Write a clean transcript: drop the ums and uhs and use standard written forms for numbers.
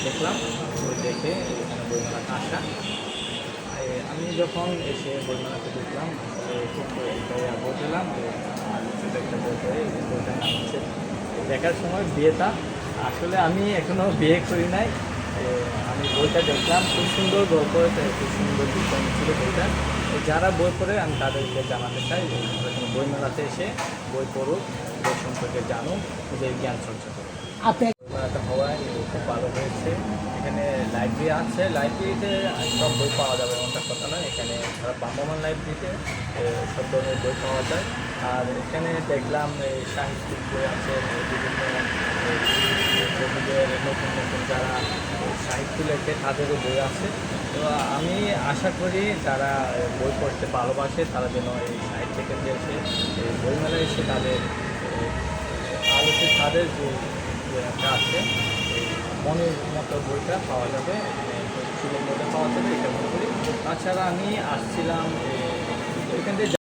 দেখলাম, বই দেখে এখানে বইমেলাতে আসা। আমি যখন এসে বইমেলাতে দেখলাম, আসলে খুব বই পেলাম। ছোটো একটা বই পড়ে বইটার নাম হচ্ছে দেখার সময় বিয়েটা। আসলে আমি এখনও বিয়ে করি নাই। আমি বইটা দেখলাম, খুব সুন্দর গল্প, খুব সুন্দর ডিজাইন ছিল বইটা। যারা বই পড়ে আমি তাদেরকে জানাতে চাই যে কোনো বইমেলাতে এসে বই পড়ুক, বই সম্পর্কে জানুক, যে জ্ঞান চর্চা করুক। বইমেলাটা হওয়ায় খুব ভালো হয়েছে। এখানে লাইব্রেরি আছে, লাইব্রেরিতে সব বই পাওয়া যাবে এমনটা কথা নয়। এখানে ভ্রাম্যমাণ লাইব্রেরিতে সব ধরনের বই পাওয়া যায়। আর এখানে দেখলাম সাহিত্যিক বই আছে, বিভিন্ন কবিদের নতুন নতুন যারা সাহিত্য লেখে তাদেরও বই আছে। তো আমি আশা করি যারা বই পড়তে ভালোবাসে তারা যেন এই সাহিত্য কেন্দ্রে এসে এই বইমেলায় এসে তাদের আলোচিত তাদের যে একটা আছে এই মনের মতো বইটা পাওয়া যাবে, সুলভ মধ্যে পাওয়া যাবে, এটা মনে করি। তাছাড়া আমি আসছিলাম এখান থেকে